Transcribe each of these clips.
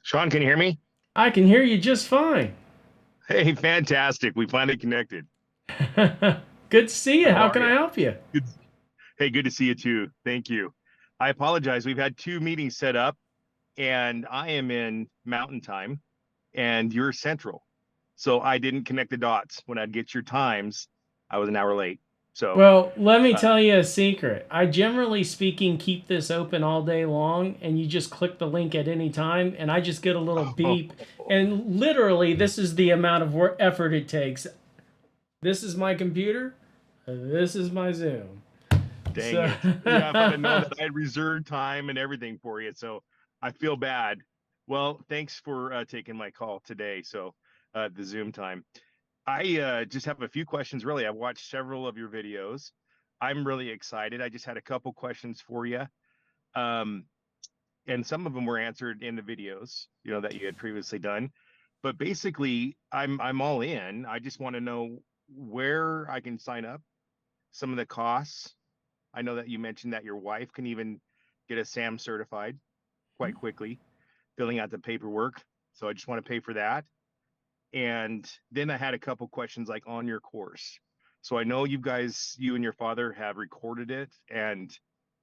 Sean, can you hear me? I can hear you just fine. Hey, fantastic. We finally connected. Good to see you. How How are can you? I help you? Good. Hey, good to see you too. Thank you. I apologize. We've had two meetings set up, and I am in Mountain Time, and you're Central. So I didn't connect the dots. When I'd get your times, I was an hour late. So, Well, let me uh, tell you a secret. I generally speaking keep this open all day long, and you just click the link at any time, and I just get a little beep. And literally, this is the amount of work effort it takes. This is my computer. This is my Zoom. dang So, it. Yeah, if I'd have known that I had reserved time and everything for you. So I feel bad. Well, thanks for taking my call today. So, the Zoom time. I just have a few questions, really. I've watched several of your videos. I'm really excited. I just had a couple questions for you. Um, and some of them were answered in the videos, that you had previously done. But basically, I'm all in. I just want to know where I can sign up, some of the costs. I know that you mentioned that your wife can even get a SAM certified quite quickly, filling out the paperwork. So I just want to pay for that. And then I had a couple questions like on your course. So I know you and your father have recorded it and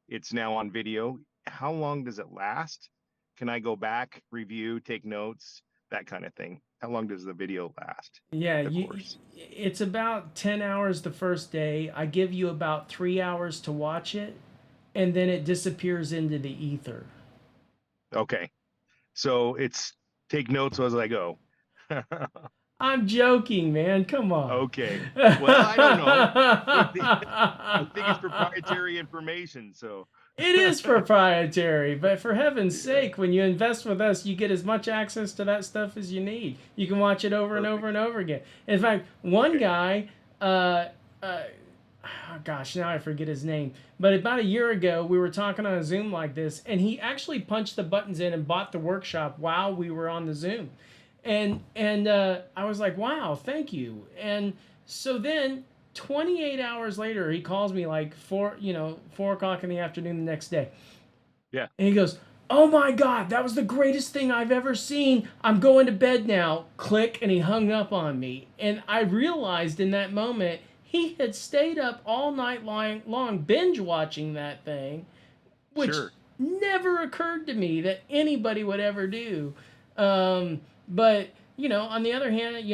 it's now on video. How long does it last? Can I go back, review, take notes, that kind of thing? How long does the video last? yeah, The you. course. It's about 10 hours the first day. I give you about 3 hours to watch it, and then it disappears into the ether. Okay. So it's take notes as I go. I'm joking, man. Come on. Okay. Well, I don't know. I think it's proprietary information. So, It is proprietary, but for heaven's yeah, sake, when you invest with us, you get as much access to that stuff as you need. You can watch it over and over perfect. and over again. In fact, one Okay. guy, uh, uh, oh gosh, now I forget his name, but about a year ago, we were talking on a Zoom like this, and he actually punched the buttons in and bought the workshop while we were on the Zoom. And I was like, wow, thank you. And so then 28 hours later, he calls me like 4 o'clock in the afternoon the next day. Yeah. And he goes, oh my God, that was the greatest thing I've ever seen. I'm going to bed now. Click. And he hung up on me. And I realized in that moment, he had stayed up all night long binge watching that thing, which Sure. never occurred to me that anybody would ever do. But on the other hand,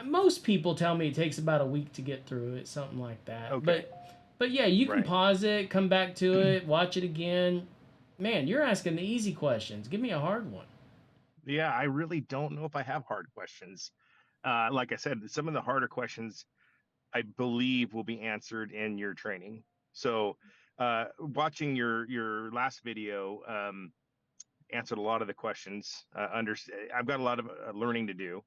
most people tell me it takes about a week to get through it, something like that. Okay. But yeah, you can Right. pause it, come back to it, watch it again. Man, you're asking the easy questions. Give me a hard one. Yeah, I really don't know if I have hard questions. Like I said, some of the harder questions I believe will be answered in your training. So, watching your last video answered a lot of the questions. I've got a lot of learning to do,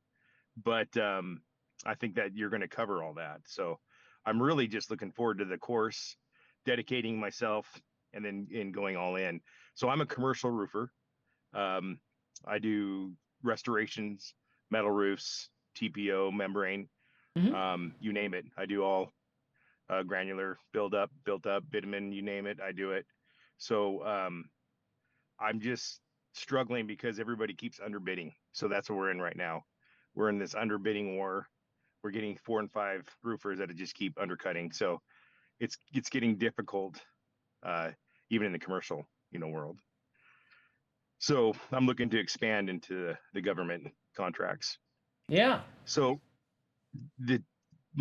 but I think that you're going to cover all that. So, I'm really just looking forward to the course, dedicating myself, and then in going all in. So, I'm a commercial roofer. Um, I do restorations, metal roofs, TPO, membrane, Hmm. you name it. I do all granular built up, bitumen, you name it, I do it. So I'm just struggling because everybody keeps underbidding. So that's what we're in right now. We're in this underbidding war. We're getting 4 and 5 roofers that just keep undercutting. So it's getting difficult, uh, even in the commercial world. So I'm looking to expand into the government contracts. Yeah. So the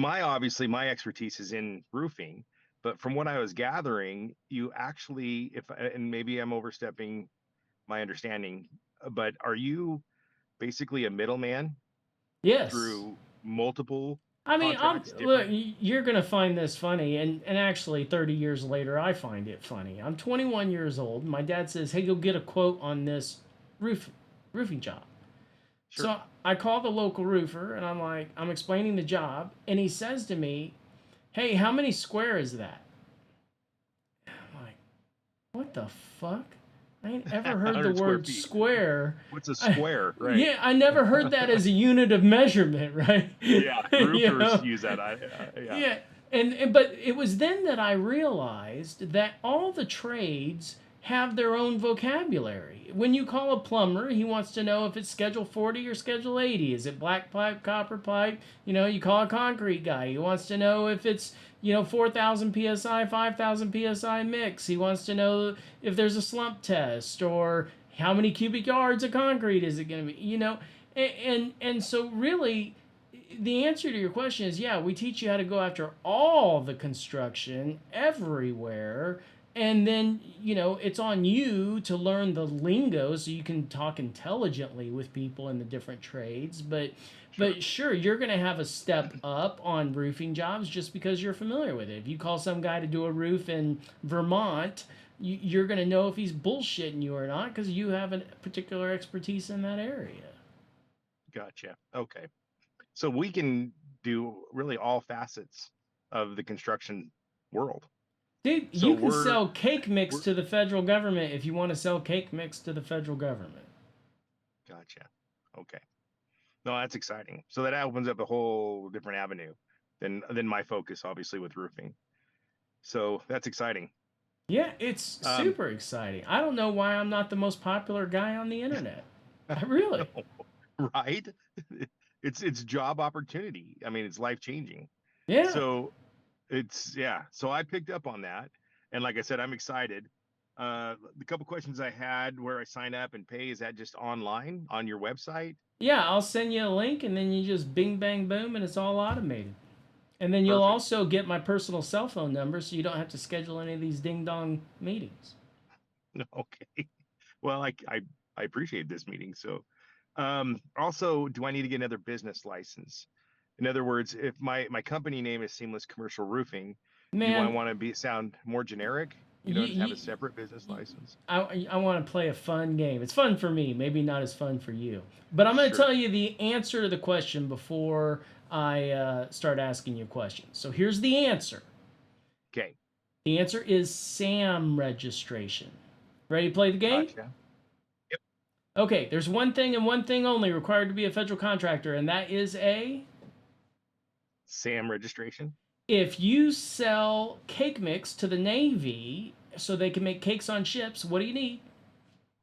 obviously my expertise is in roofing, but from what I was gathering, you actually, if and maybe I'm overstepping my understanding, but are you basically a middleman Yes. through multiple I mean, contracts, look. different? You're gonna find this funny, and actually, 30 years later, I find it funny. I'm 21 years old. My dad says, "Hey, go get a quote on this roof roofing job." Sure. So I call the local roofer, and I'm explaining the job, and he says to me, "Hey, how many square is that?" I'm like, "What the fuck? I ain't ever heard the 100 square word feet. square." What's a I, square? Right. yeah, I never heard that as a unit of measurement, right? Yeah. you Roofers know, use that. Yeah. yeah, and but it was then that I realized that all the trades have their own vocabulary. When you call a plumber, he wants to know if it's Schedule 40 or Schedule 80. Is it black pipe, copper pipe? You call a concrete guy. He wants to know if it's, 4,000 psi, 5,000 psi mix. He wants to know if there's a slump test or how many cubic yards of concrete is it going to be, and so really the answer to your question is, yeah, we teach you how to go after all the construction everywhere. And then, it's on you to learn the lingo so you can talk intelligently with people in the different trades. But sure, you're going to have a step up on roofing jobs just because you're familiar with it. If you call some guy to do a roof in Vermont, you're going to know if he's bullshitting you or not because you have a particular expertise in that area. Gotcha. Okay. So we can do really all facets of the construction world. Dude, So you can sell cake mix to the federal government if you want to sell cake mix to the federal government. Gotcha. Okay. No, that's exciting. So that opens up a whole different avenue than my focus, obviously, with roofing. So that's exciting. Yeah, it's super exciting. I don't know why I'm not the most popular guy on the internet. Really. No, right? It's job opportunity. I mean, it's life changing. Yeah. So So I picked up on that, and like I said, I'm excited. The couple questions I had where I sign up and pay, is that just online on your website? Yeah, I'll send you a link and then you just bing bang boom and it's all automated. And then you'll Perfect. also get my personal cell phone number so you don't have to schedule any of these ding dong meetings. Okay. Well, I appreciate this meeting. So, also, do I need to get another business license? In other words, if my company name is Seamless Commercial Roofing, do I Man, want to sound more generic? You you, don't have you, a separate business license? I want to play a fun game. It's fun for me, maybe not as fun for you. But I'm going to Sure. tell you the answer to the question before I start asking you questions. So here's the answer. Okay. The answer is SAM registration. Ready to play the game? Gotcha. Okay, there's one thing and one thing only required to be a federal contractor, and that is SAM registration. if you sell cake mix to the Navy so they can make cakes on ships, what do you need?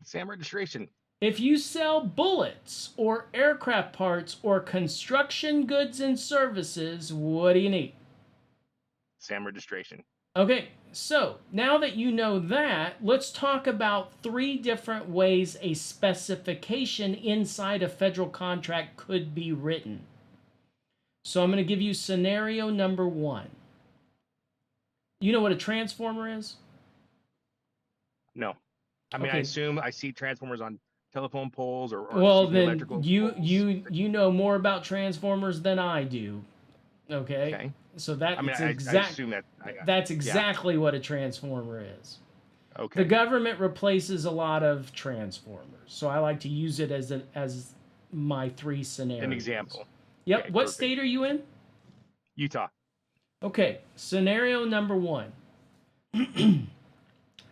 SAM registration. If you sell bullets or aircraft parts or construction goods and services, what do you need? SAM registration. Okay, so now that you know that, let's talk about 3 different ways a specification inside a federal contract could be written. So I'm going to give you scenario number 1. You know what a transformer is? No. I mean, I Okay. assume I see transformers on telephone poles or Well, excuse me, then electrical you poles. you know more about transformers than I do. Okay? Okay. So I mean, I assume that. that's Yeah. exactly what a transformer is. The Okay. government replaces a lot of transformers. So I like to use it as my 3 scenarios. An example. Yep. Okay, What perfect. state are you in? Utah. Okay. Scenario number 1.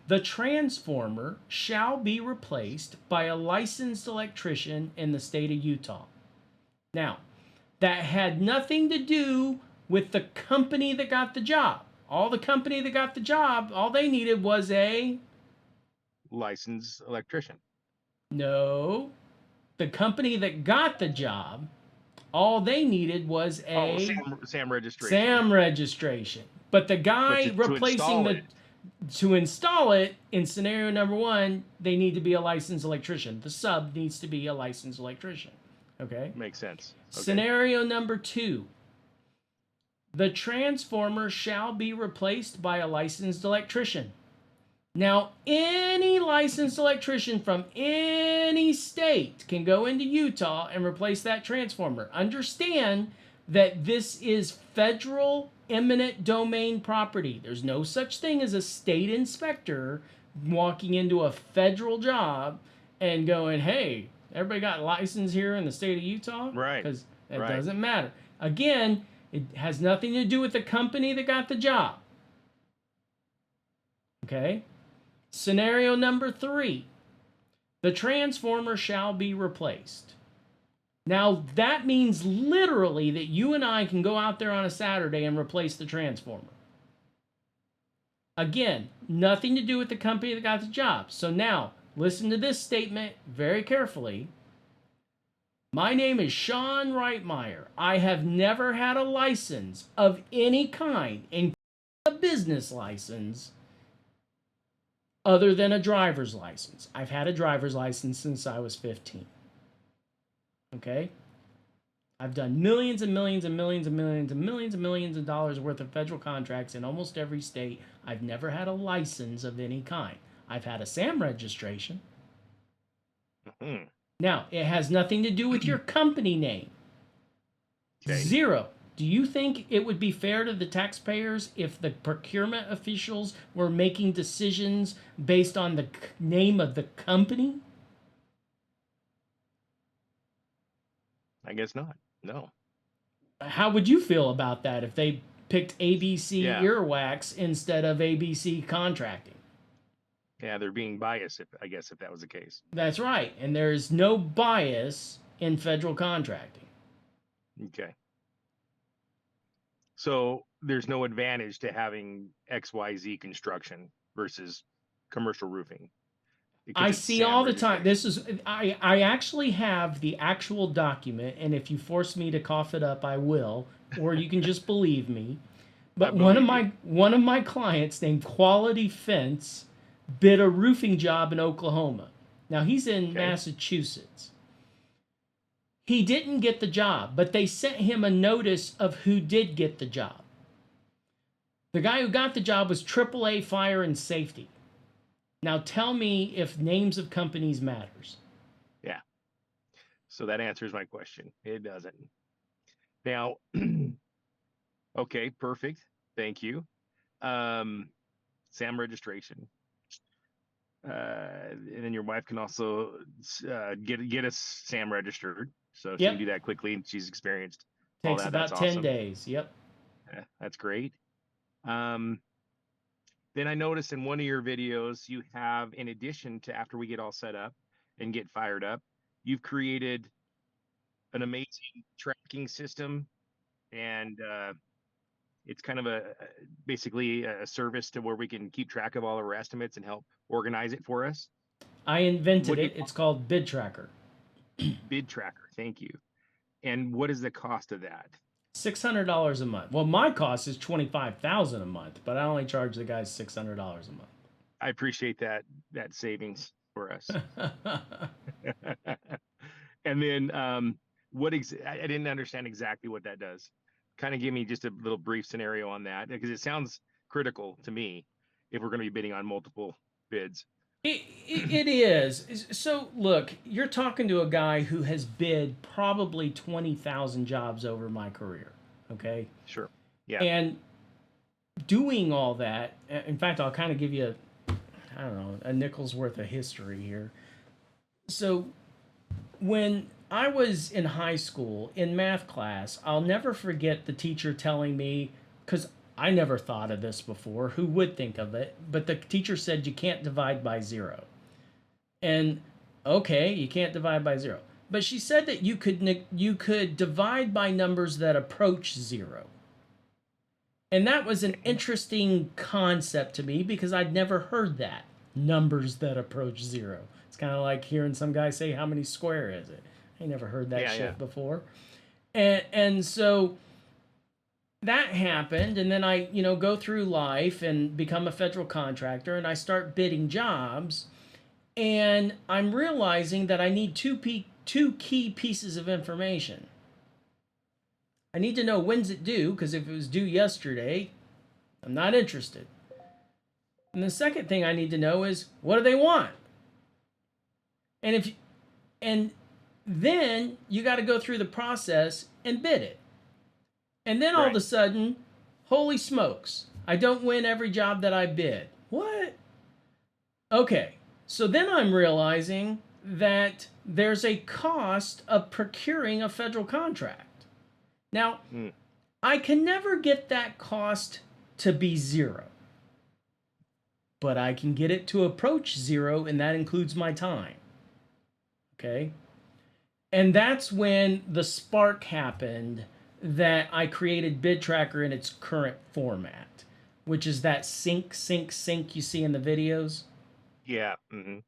The transformer shall be replaced by a licensed electrician in the state of Utah. Now, that had nothing to do with the company that got the job. All the company that got the job, all they needed was a... Licensed electrician. No. The company that got the job, all they needed was a... SAM registration. SAM registration. But the guy replacing to install it in scenario number 1, they need to be a licensed electrician. The sub needs to be a licensed electrician. Okay? Makes sense. Okay. Scenario number 2. The transformer shall be replaced by a licensed electrician. Now, any licensed electrician from any state can go into Utah and replace that transformer. Understand that this is federal eminent domain property. There's no such thing as a state inspector walking into a federal job and going, hey, everybody got a license here in the state of Utah? Right. Because it doesn't matter. Again, it has nothing to do with the company that got the job. Okay? Scenario number 3. The transformer shall be replaced. Now, that means literally that you and I can go out there on a Saturday and replace the transformer. Again, nothing to do with the company that got the job. So now, listen to this statement very carefully. My name is Sean Reitmeyer. I have never had a license of any kind, including a business license, other than a driver's license. I've had a driver's license since I was 15. Okay? I've done millions and millions and millions and millions and millions and millions of dollars worth of federal contracts in almost every state. I've never had a license of any kind. I've had a SAM registration. Mm-hmm. Now, it has nothing to do with your company name. Okay. Zero. Do you think it would be fair to the taxpayers if the procurement officials were making decisions based on the name of the company? I guess not. No. How would you feel about that if they picked ABC Yeah. Earwax instead of ABC Contracting? Yeah, they're being biased, if I guess if that was the case. That's right. And there's no bias in federal contracting. Okay. So there's no advantage to having XYZ construction versus commercial roofing I because it's see SAM all the time. registration. I actually have the actual document, and if you force me to cough it up, I will, or you can just believe me. I But believe you. one of my clients named Quality Fence bid a roofing job in Oklahoma. Now he's in Okay. Massachusetts. He didn't get the job, but they sent him a notice of who did get the job. The guy who got the job was AAA Fire and Safety. Now tell me if names of companies matters. Yeah. So that answers my question. It doesn't. Now, okay, perfect. Thank you. SAM registration. And then your wife can also get us SAM registered. So she can Yep. do that quickly, and she's experienced all Takes that. That's about 10 awesome. days. Yep. Yeah, that's great. Um, then I noticed in one of your videos, you have, in addition to after we get all set up and get fired up, you've created an amazing tracking system, and it's kind of basically a service to where we can keep track of all of our estimates and help organize it for us. I invented What do it. It's called BidTrakker. BidTrakker? Thank you. And what is the cost of that? $600 a month. Well, my cost is 25,000 a month, but I only charge the guys $600 I appreciate that savings for us. a month. And then I didn't understand exactly what that does. Kind of give me just a little brief scenario on that because it sounds critical to me if we're going to be bidding on multiple bids. It is. So, look, you're talking to a guy who has bid probably 20,000 jobs over my career. Okay. Sure. Yeah. And doing all that, in fact, I'll kind of give you I don't know, a nickel's worth of history here. So, when I was in high school in math class, I'll never forget the teacher telling me, because I never thought of this before, who would think of it? But the teacher said you can't divide by zero. And okay, you can't divide by zero. But she said that you could divide by numbers that approach zero. And that was an interesting concept to me because I'd never heard that. Numbers that approach zero. It's kind of like hearing some guy say, "How many square is it?" I never heard that Yeah. shit before. And so that happened, and then I, go through life and become a federal contractor, and I start bidding jobs, and I'm realizing that I need two key pieces of information. I need to know when's it due, because if it was due yesterday, I'm not interested. And the second thing I need to know is what do they want? And if and then you got to go through the process and bid it. And then all of a Right. sudden, holy smokes, I don't win every job that I bid. What? Okay. So then I'm realizing that there's a cost of procuring a federal contract. Now, Mm. I can never get that cost to be zero, but I can get it to approach zero, and that includes my time. Okay? And that's when the spark happened that I created BidTrakker in its current format. which is that sync, sync, sync you see in the videos. Yeah. Hmm.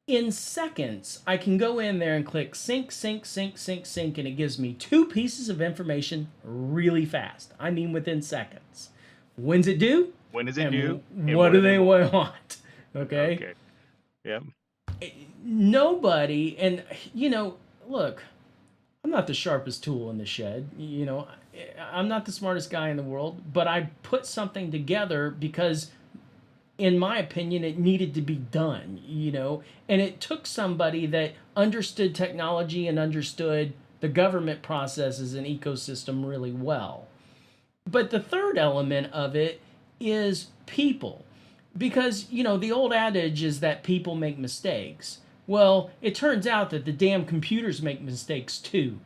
In seconds, I can go in there and click sync, sync, sync, sync, sync, and it gives me two pieces of information really fast. I mean, within seconds. When's it due? When does it And due? And what what do do they they want? want? Okay. Okay. Yep. Nobody, and look, I'm not the sharpest tool in the shed. I'm not the smartest guy in the world, but I put something together because in my opinion, it needed to be done. And it took somebody that understood technology and understood the government processes and ecosystem really well. But the third element of it is people. Because, the old adage is that people make mistakes. Well, it turns out that the damn computers make mistakes too.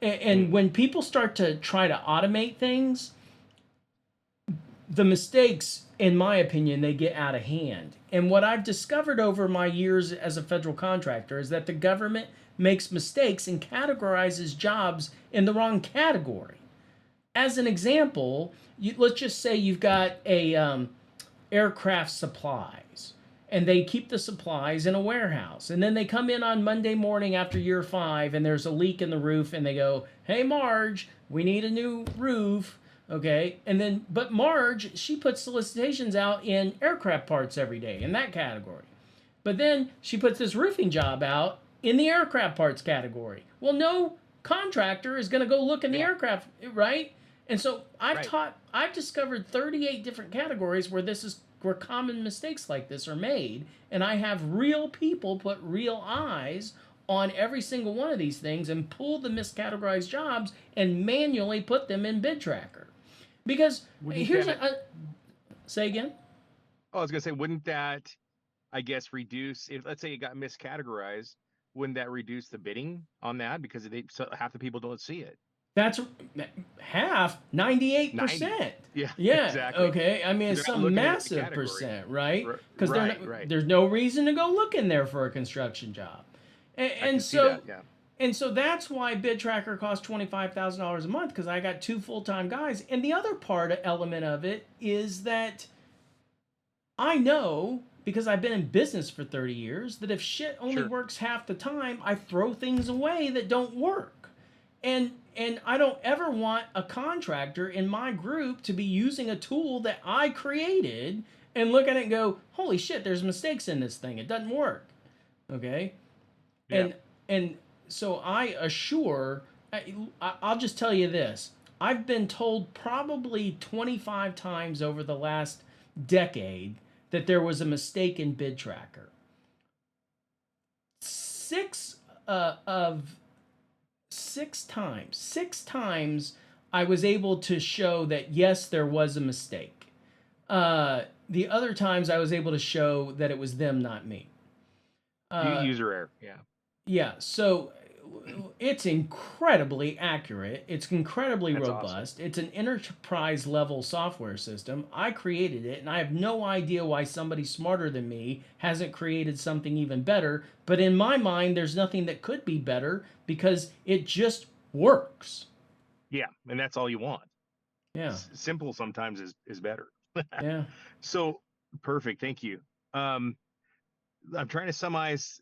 And Mm. when people start to try to automate things, the mistakes, in my opinion, they get out of hand. And what I've discovered over my years as a federal contractor is that the government makes mistakes and categorizes jobs in the wrong category. As an example, let's just say you've got a aircraft supplies, and they keep the supplies in a warehouse, and then they come in on Monday morning after year 5 and there's a leak in the roof, and they go, hey Marge, we need a new roof. Okay, and then but Marge, she puts solicitations out in aircraft parts every day in that category, but then she puts this roofing job out in the aircraft parts category. Well, no contractor is going to go look in the Yeah. aircraft, right? And so Right. I've discovered 38 different categories where common mistakes like this are made, and I have real people put real eyes on every single one of these things and pull the miscategorized jobs and manually put them in BidTrakker. Because Wouldn't here's that? say again. Oh, I was gonna say, wouldn't that, I guess, reduce if let's say it got miscategorized? Wouldn't that reduce the bidding on that because so half the people don't see it? That's half, 98 90. percent. Yeah. Yeah. Exactly. Okay. I mean, Because it's they're not some looking in the right massive category. percent, right? Because Right. Right. there's no reason to go look in there for a construction job, and, I can and see that. so Yeah. and so that's why BidTrakker costs $25,000 a month, because I got two full time guys. And the other element of it is that I know, because I've been in business for 30 years, that if shit only Sure. works half the time, I throw things away that don't work. And I don't ever want a contractor in my group to be using a tool that I created and look at it and go, "Holy shit, there's mistakes in this thing. It doesn't work." Okay? Yeah. And so I assure I'll just tell you this. I've been told probably 25 times over the last decade that there was a mistake in BidTrakker. Six of 6 times I was able to show that yes, there was a mistake. The other times I was able to show that it was them, not me. Uh, User error. Yeah. yeah, so it's incredibly accurate. It's incredibly That's awesome. robust. It's an enterprise level software system. I created it, and I have no idea why somebody smarter than me hasn't created something even better. But in my mind, there's nothing that could be better because it just works. Yeah. And that's all you want. Yeah, Simple sometimes is better. yeah. So perfect. Thank you. Um, I'm trying to summarize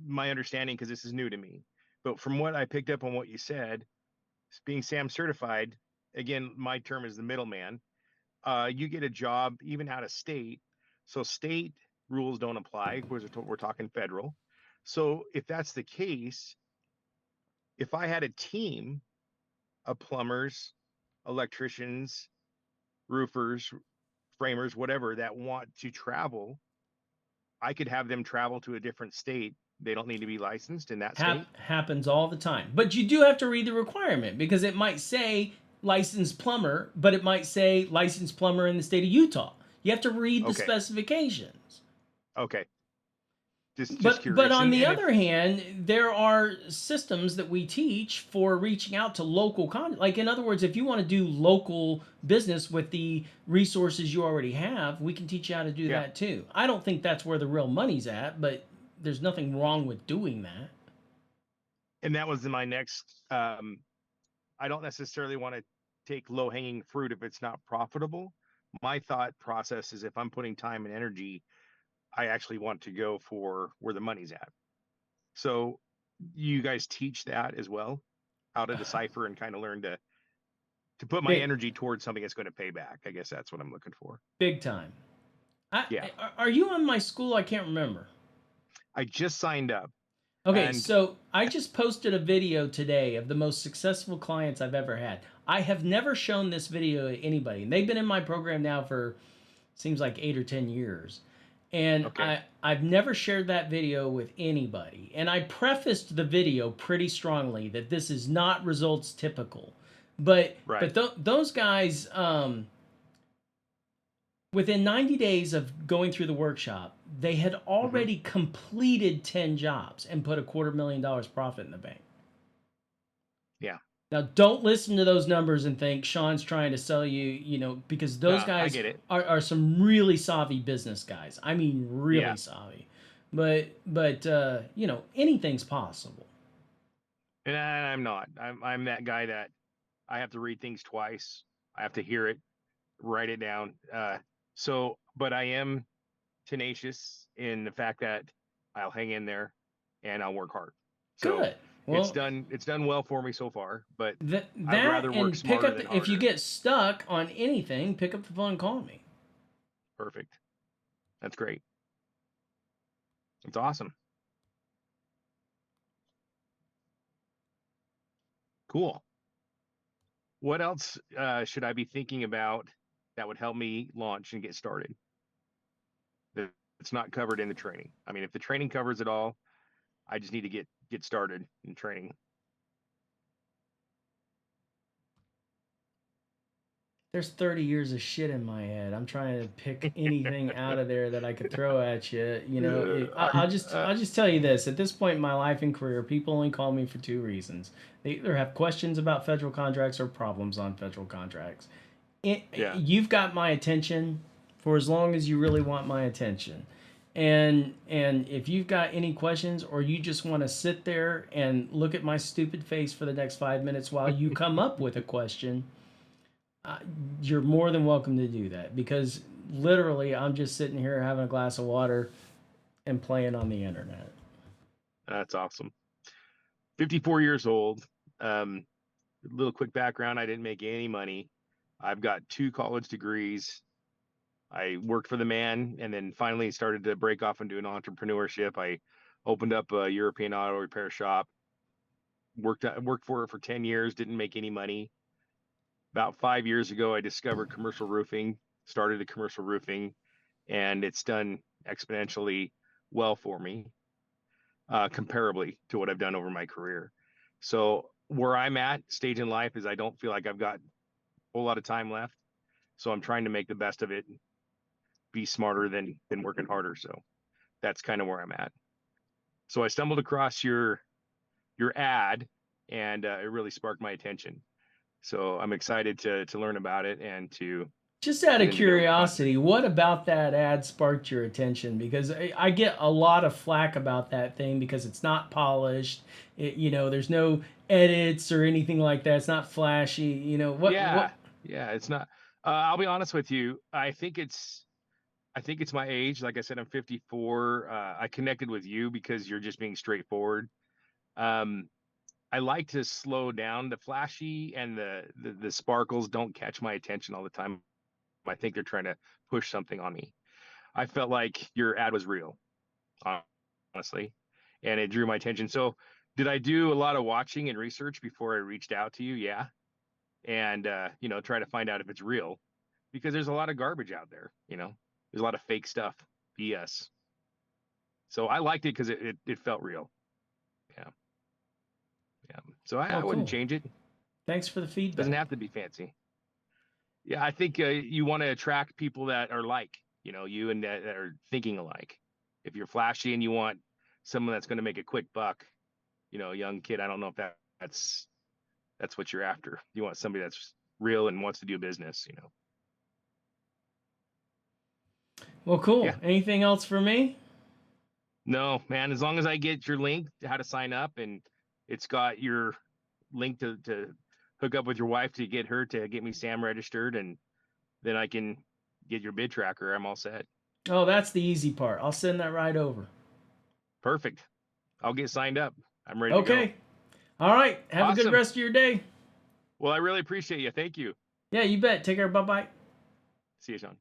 my understanding because this is new to me. But from what I picked up on what you said, being SAM certified, again, my term is the middleman. You get a job even out of state. So state rules don't apply because we're talking federal. So if that's the case, if I had a team of plumbers, electricians, roofers, framers, whatever, that want to travel, I could have them travel to a different state. They don't need to be licensed in that state. Happens all the time. But you do have to read the requirement, because it might say licensed plumber, but it might say licensed plumber in the state of Utah. You have to read the Okay. specifications. Okay. Just But curious. on the And if other hand, there are systems that we teach for reaching out to local like, in other words, if you want to do local business with the resources you already have, we can teach you how to do yeah, that too. I don't think that's where the real money's at, but there's nothing wrong with doing that. and that was my next I don't necessarily want to take low hanging fruit if it's not profitable. my thought process is if I'm putting time and energy, I actually want to go for where the money's at. So you guys teach that as well, how to decipher and kind of learn to put my Big, energy towards something that's going to pay back. I guess that's what I'm looking for. big time. Yeah. Are you on my school? I can't remember. I just signed up Okay, and so I just posted a video today of the most successful clients I've ever had. I have never shown this video to anybody. And they've been in my program now for seems like 8 or 10 years. And okay. I've never shared that video with anybody. And I prefaced the video pretty strongly that this is not results typical. But Right. those guys, within 90 days of going through the workshop, they had Hmm. already completed 10 jobs and put $250,000 profit in the bank. Yeah. Now, don't listen to those numbers and think Sean's trying to sell you, because those No, I guys get it. are some really savvy business guys. I mean, really Yeah. savvy. But anything's possible. And I'm not. I'm that guy that I have to read things twice. I have to hear it, write it down. But I am tenacious in the fact that I'll hang in there and I'll work hard. So Good. Well, it's done well for me so far, but I'd that rather work and pick smarter up than if you harder. get stuck on anything, pick up the phone and call me. Perfect. That's great. It's awesome. Cool. What else should I be thinking about that would help me launch and get started? It's not covered in the training. I mean, if the training covers it all, I just need to get started in training. There's 30 years of shit in my head. I'm trying to pick anything out of there that I could throw at you. I'm I'll just tell you this. At this point in my life and career, people only call me for two reasons. They either have questions about federal contracts or problems on federal contracts. yeah. You've got my attention for as long as you really want my attention. And if you've got any questions or you just want to sit there and look at my stupid face for the next 5 minutes while you come up with a question, uh, you're more than welcome to do that because literally I'm just sitting here having a glass of water and playing on the internet. That's awesome. 54 years old. Um, little quick background. I didn't make any money. I've got 2 college degrees. I worked for the man and then finally started to break off and do an entrepreneurship. I opened up a European auto repair shop, worked for it for 10 years, didn't make any money. About 5 years ago, I discovered commercial roofing, started a commercial roofing, and it's done exponentially well for me, comparably to what I've done over my career. So where I'm at stage in life is I don't feel like I've got a whole lot of time left. So I'm trying to make the best of it, be smarter than working harder. So that's kind of where I'm at. So I stumbled across your ad, and it really sparked my attention. So I'm excited to learn about it and to Just out get of into different content. curiosity, what about that ad sparked your attention? Because I get a lot of flack about that thing because it's not polished. There's no edits or anything like that. It's not flashy. Yeah, What? yeah, it's not. I'll be honest with you. I think it's my age. Like I said, I'm 54. I connected with you because you're just being straightforward. Um, I like to slow down. The flashy and the sparkles don't catch my attention all the time. I think they're trying to push something on me. I felt like your ad was real, honestly, and it drew my attention. So, did I do a lot of watching and research before I reached out to you? Yeah, and try to find out if it's real because there's a lot of garbage out there. There's a lot of fake stuff, BS. So I liked it because it felt real. Yeah, yeah. So I Well, wouldn't cool. change it. Thanks for the Doesn't feedback. have to be fancy. Yeah, I think you want to attract people that are like you and that are thinking alike. If you're flashy and you want someone that's going to make a quick buck, a young kid, I don't know if that's what you're after. You want somebody that's real and wants to do business. Well, cool. Yeah. Anything else for me? No, man, as long as I get your link to how to sign up and it's got your link to hook up with your wife to get her to get me Sam registered and then I can get your BidTrakker, I'm all set. Oh, that's the easy part. I'll send that right over. Perfect. I'll get signed up. I'm ready to go. Okay. All right. Have a good Awesome. rest of your day. Well, I really appreciate you. Thank you. Yeah, you bet. Take care. Bye bye. See you, Sean.